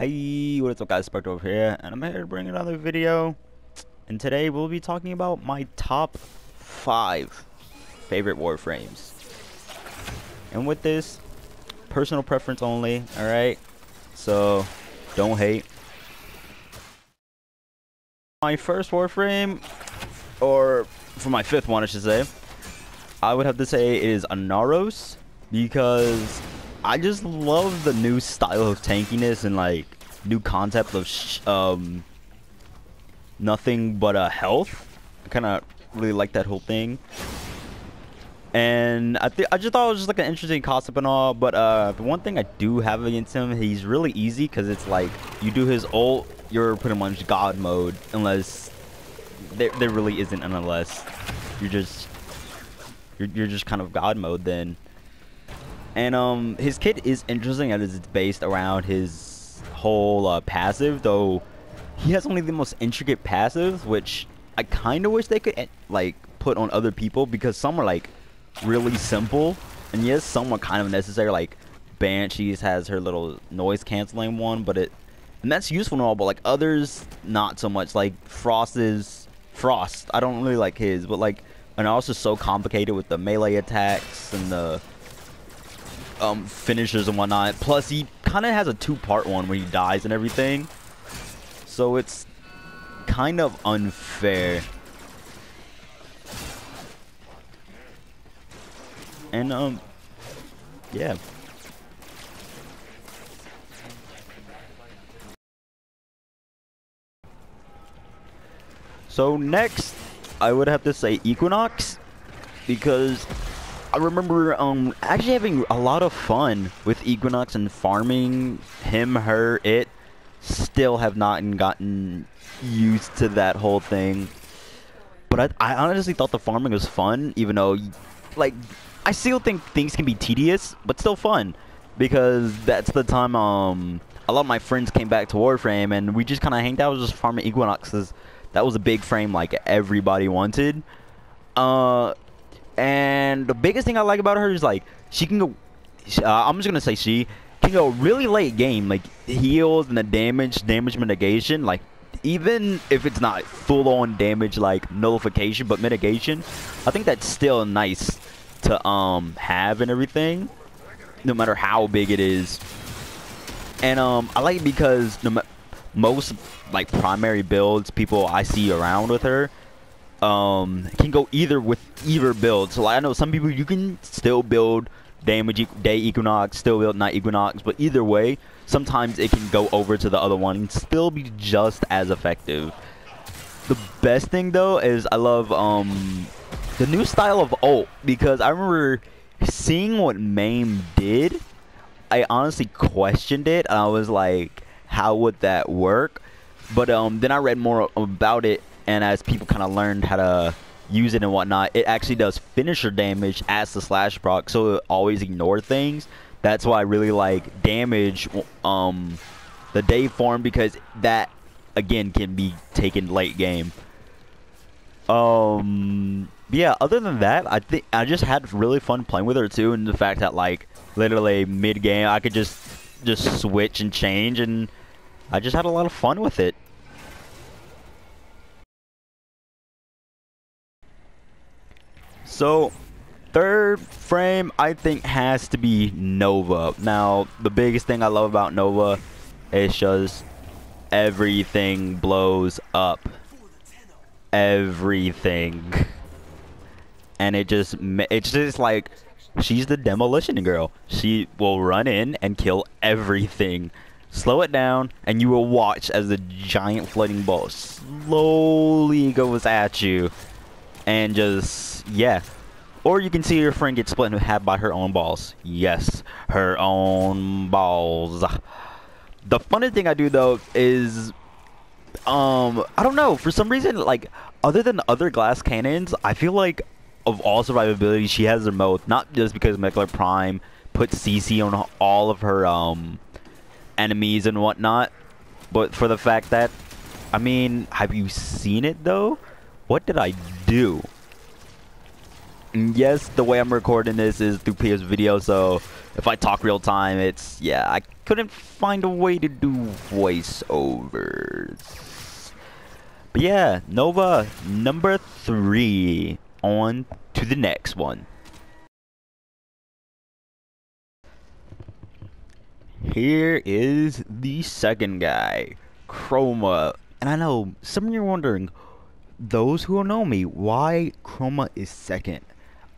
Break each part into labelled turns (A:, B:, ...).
A: Hey, what's up guys, Spectre over here, and I'm here to bring another video. And today we'll be talking about my top 5 favorite Warframes. And with this, personal preference only, alright? So, don't hate. My first Warframe, or for my 5th one I should say, I would have to say it is Eros, because I just love the new style of tankiness and like new concept of nothing but health. I kind of really like that whole thing, and I just thought it was just like an interesting concept and all. But the one thing I do have against him, he's really easy because it's like you do his ult, you're pretty much God mode, unless there really isn't an unless. You're just kind of God mode then. And his kit is interesting as it's based around his whole passive, though he has only the most intricate passive, which I kind of wish they could like put on other people, because some are like really simple, and yes, some are kind of necessary. Like Banshees has her little noise canceling one, and that's useful and all, but like others not so much. Like Frost, I don't really like his, but like, and also so complicated with the melee attacks and the finishers and whatnot. Plus he kind of has a 2-part one where he dies and everything, so it's kind of unfair. And yeah. So next I would have to say Equinox, because I remember actually having a lot of fun with Equinox and farming him, her, it. Still have not gotten used to that whole thing. But I honestly thought the farming was fun, even though, like, I still think things can be tedious, but still fun. Because that's the time a lot of my friends came back to Warframe, and we just kind of hanged out just farming Equinoxes. That was a big frame like everybody wanted. And the biggest thing I like about her is like she can go. I'm just gonna say she can go really late game, like heals and the damage mitigation. Like even if it's not full on damage like nullification, but mitigation, I think that's still nice to have and everything, no matter how big it is. And I like it because most like primary builds people I see around with her can go with either build. So like, I know some people you can still build damage day Equinox, still build night Equinox, but either way sometimes it can go over to the other one and still be just as effective. The best thing though is I love the new style of ult, because I remember seeing what MAME did. I honestly questioned it, and I was like, how would that work? But then I read more about it, and as people kind of learned how to use it and whatnot, it actually does finisher damage as the slash proc, so it always ignore things. That's why I really like damage the day form, because that again can be taken late game. Yeah, other than that, I think I just had really fun playing with her too, and the fact that like literally mid game I could just switch and change, and I just had a lot of fun with it. So, third frame I think has to be Nova. Now, the biggest thing I love about Nova is just everything blows up. Everything. And it's just like, she's the demolition girl. She will run in and kill everything. Slow it down, and you will watch as the giant floating ball slowly goes at you. And just, yeah. Or you can see your friend get split in half by her own balls. Yes, her own balls. The funny thing I do though is, I don't know, for some reason, like, other than the other glass cannons, I feel like of all survivability, she has the most. Not just because Molecular Prime puts CC on all of her enemies and whatnot, but for the fact that, I mean, have you seen it though? What did I do? Yes, the way I'm recording this is through PS video, so if I talk real time, it's, yeah, I couldn't find a way to do voiceovers. But yeah, Nova number 3. On to the next one. Here is the second guy, Chroma. And I know some of you are wondering, those who know me, why Chroma is second.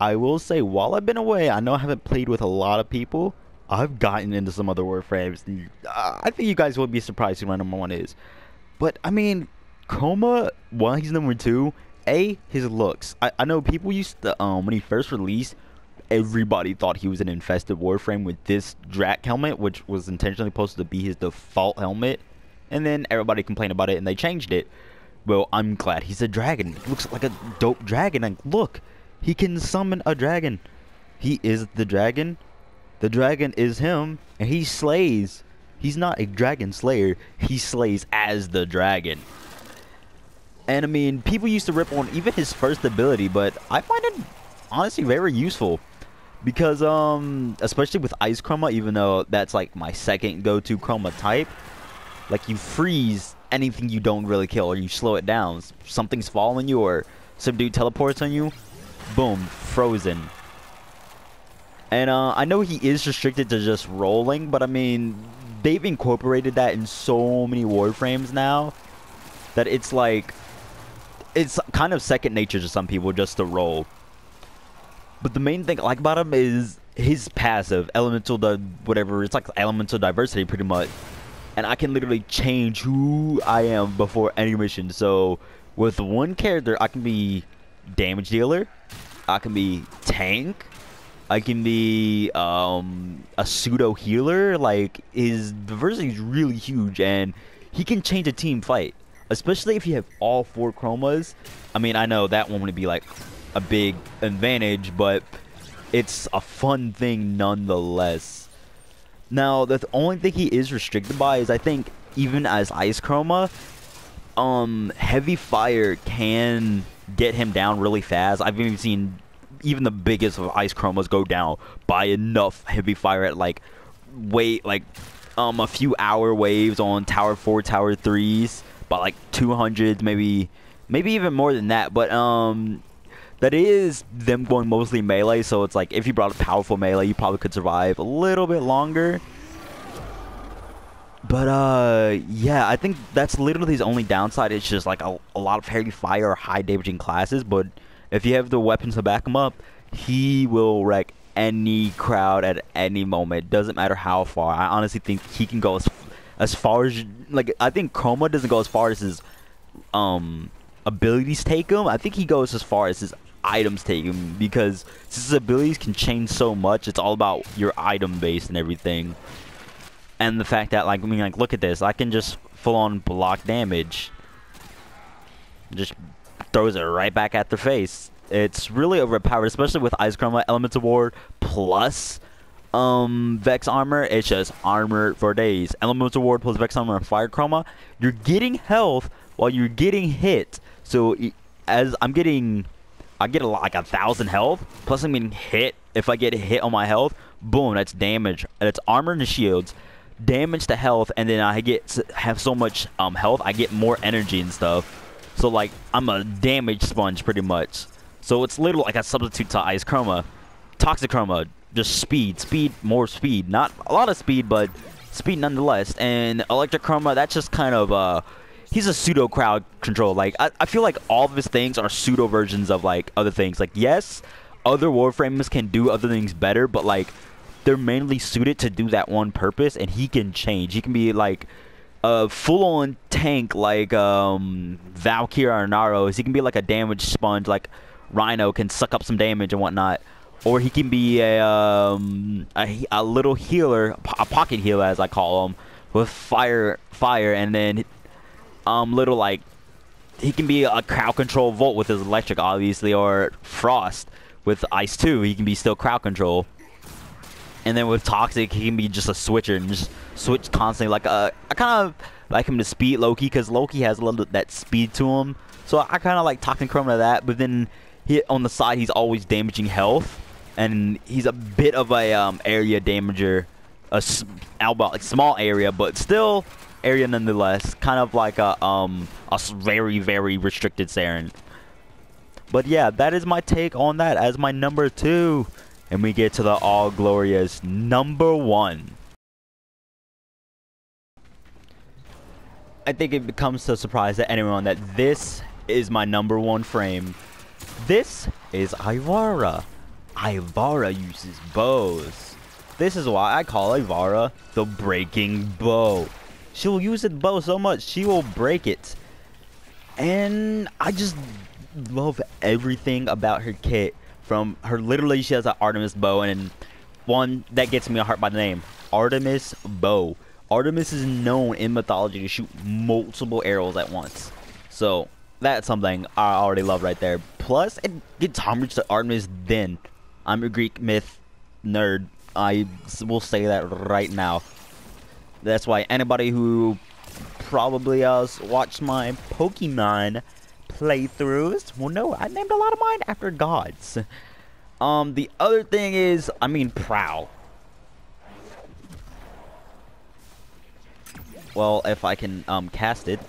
A: I will say, while I've been away, I know I haven't played with a lot of people. I've gotten into some other Warframes. I think you guys will be surprised who my number 1 is. But, I mean, Chroma, why he's number 2, his looks. I know people used to, when he first released, everybody thought he was an infested Warframe with this Drac helmet, which was intentionally supposed to be his default helmet. And then everybody complained about it and they changed it. Well, I'm glad he's a dragon. He looks like a dope dragon. Like, look, he can summon a dragon. He is the dragon. The dragon is him, and he slays. He's not a dragon slayer. He slays as the dragon. And I mean, people used to rip on even his first ability, but I find it honestly very useful. Because, especially with Ice Chroma, even though that's like my second go-to Chroma type, like you freeze anything you don't really kill, or you slow it down. Something's following you, or some dude teleports on you, boom, frozen. And I know he is restricted to just rolling, but I mean, they've incorporated that in so many Warframes now that it's like, it's kind of second nature to some people just to roll. But the main thing I like about him is his passive, elemental, whatever, it's like elemental diversity pretty much. And I can literally change who I am before any mission. So with one character, I can be damage dealer, I can be tank, I can be a pseudo healer. Like, his diversity is really huge, and he can change a team fight, especially if you have all 4 chromas. I mean, I know that won't be like a big advantage, but it's a fun thing nonetheless. Now, the only thing he is restricted by is, I think, even as Ice Chroma, heavy fire can get him down really fast. I've even seen even the biggest of Ice Chromas go down by enough heavy fire at like a few hour waves on Tower 4, Tower 3s, by like 200s, maybe even more than that. But that is them going mostly melee, so it's like if you brought a powerful melee, you probably could survive a little bit longer. But yeah, I think that's literally his only downside. It's just like a lot of heavy fire or high damaging classes. But if you have the weapons to back him up, he will wreck any crowd at any moment. Doesn't matter how far. I honestly think he can go as far as, like, I think Chroma doesn't go as far as his abilities take him. I think he goes as far as his items take him, because since his abilities can change so much, it's all about your item base and everything. And the fact that, like, I mean, like, look at this. I can just full-on block damage. Just throws it right back at the face. It's really overpowered, especially with Ice Chroma, Elemental Ward, plus Vex Armor. It's just armor for days. Elemental Ward plus Vex Armor and Fire Chroma. You're getting health while you're getting hit. So, as I get a lot, like 1,000 health, plus I'm getting hit. If I get hit on my health, boom, that's damage. That's armor and shields, damage to health, and then I have so much health, I get more energy and stuff. So like, I'm a damage sponge pretty much. So it's literally like a substitute to Ice Chroma. Toxic Chroma, just speed, more speed. Not a lot of speed, but speed nonetheless. And Electric Chroma, that's just kind of he's a pseudo crowd control. Like, I feel like all of his things are pseudo versions of like other things. Like, yes, other Warframes can do other things better, but like, they're mainly suited to do that one purpose, and he can change. He can be like a full-on tank like Valkyrie or Naros. He can be like a damage sponge like Rhino, can suck up some damage and whatnot. Or he can be a little healer, a pocket healer as I call him, with fire, and then little, like, he can be a crowd control Volt with his electric, obviously, or Frost with Ice 2. He can be still crowd control. And then with Toxic, he can be just a switcher and just switch constantly. Like, I kind of like him to speed Loki, because Loki has a little of that speed to him. So I kind of like Toxic Chroma to that. But then on the side, he's always damaging health, and he's a bit of a area damager. a small area, but still area nonetheless. Kind of like a very, very restricted Saren. But yeah, that is my take on that as my number 2. And we get to the all glorious number 1. I think it becomes no surprise to anyone that this is my number 1 frame. This is Ivara. Ivara uses bows. This is why I call Ivara the breaking bow. She'll use the bow so much, she will break it. And I just love everything about her kit. From her, literally she has an Artemis bow, and one that gets me a heart by the name, Artemis bow. Artemis is known in mythology to shoot multiple arrows at once. So that's something I already love right there. Plus it gets homage to Artemis then. I'm a Greek myth nerd. I will say that right now. That's why anybody who probably watched my Pokemon playthroughs will know I named a lot of mine after gods. The other thing is, I mean, Prow. Well, if I can cast it,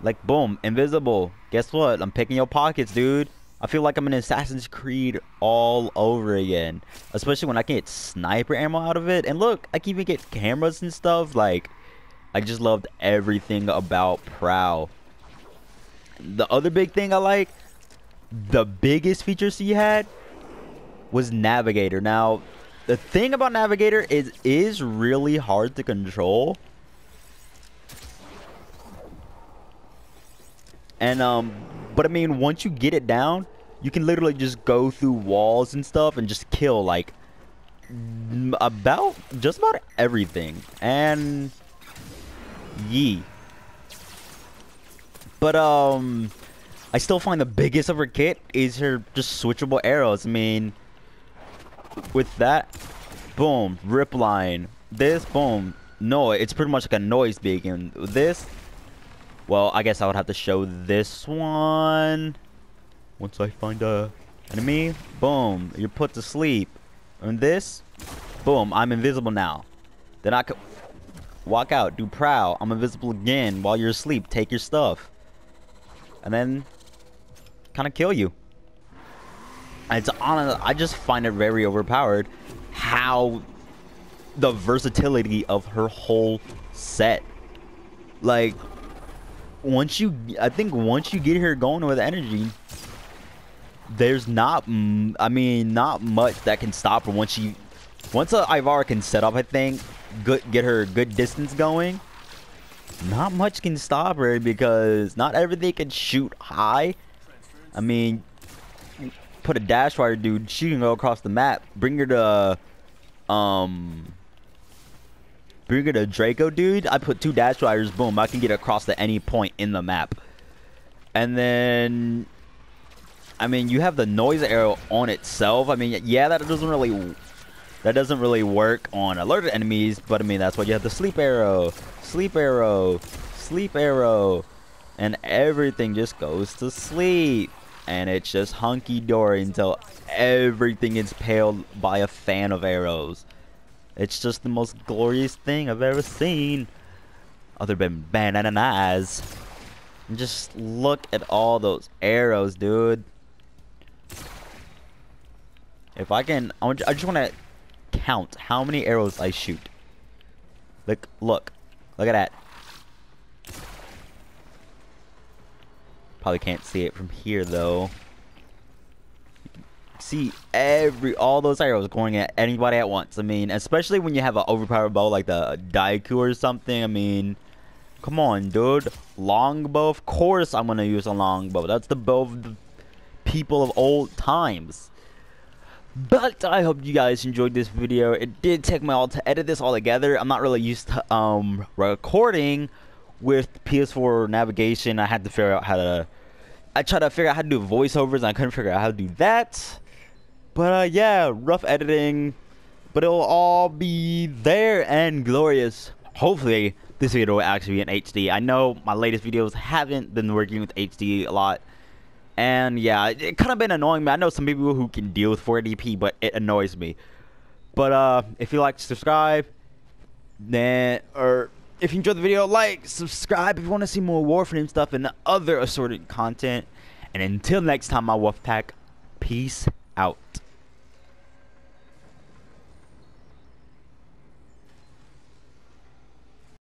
A: like, boom, invisible. Guess what? I'm picking your pockets, dude. I feel like I'm in Assassin's Creed all over again, especially when I can get sniper ammo out of it. And look, I can even get cameras and stuff. Like, I just loved everything about Prow. The other big thing I like, the biggest feature she had was Navigator. Now, the thing about Navigator is really hard to control. And but I mean, once you get it down, you can literally just go through walls and stuff and just kill like just about everything. And yee. But I still find the biggest of her kit is her just switchable arrows. I mean, with that, boom, rip line. This, boom, no, it's pretty much like a noise beacon. This, well, I guess I would have to show this one. Once I find a enemy, boom, you're put to sleep. And this, boom, I'm invisible now. Then I could walk out, do Prow. I'm invisible again while you're asleep. Take your stuff. And then kind of kill you. And it's honest, I just find it very overpowered how the versatility of her whole set. Like, I think once you get her going with energy, there's not much that can stop her. Once Ivara can set up, I think, get her good distance going, not much can stop her, because not everything can shoot high. I mean, put a dash rider, dude, she can go across the map. Bring her to Draco, dude. I put 2 dash riders, boom, I can get across to any point in the map. And then, I mean, you have the noise arrow on itself. I mean, yeah, that doesn't really work on alerted enemies, but I mean, that's why you have the sleep arrow, sleep arrow, sleep arrow, and everything just goes to sleep. And it's just hunky-dory until everything is paled by a fan of arrows. It's just the most glorious thing I've ever seen, other than bananas. And just look at all those arrows, dude. If I can, I just want to count how many arrows I shoot. Look at that. Probably can't see it from here though. See all those arrows going at anybody at once. I mean, especially when you have an overpowered bow like the Daiku or something. I mean, come on, dude. Longbow, of course I'm gonna use a longbow. That's the bow of the people of old times. But I hope you guys enjoyed this video. It did take me all to edit this all together. I'm not really used to recording with PS4 navigation. I had to figure out how to, I tried to figure out how to do voiceovers and I couldn't figure out how to do that. But yeah, rough editing, but it'll all be there and glorious. Hopefully this video will actually be in HD. I know my latest videos haven't been working with HD a lot. And yeah, it kind of been annoying me. I know some people who can deal with 480p, but it annoys me. But if you like, subscribe. Then, or if you enjoyed the video, like, subscribe if you want to see more Warframe stuff and other assorted content. And until next time, my Wolfpack, peace out.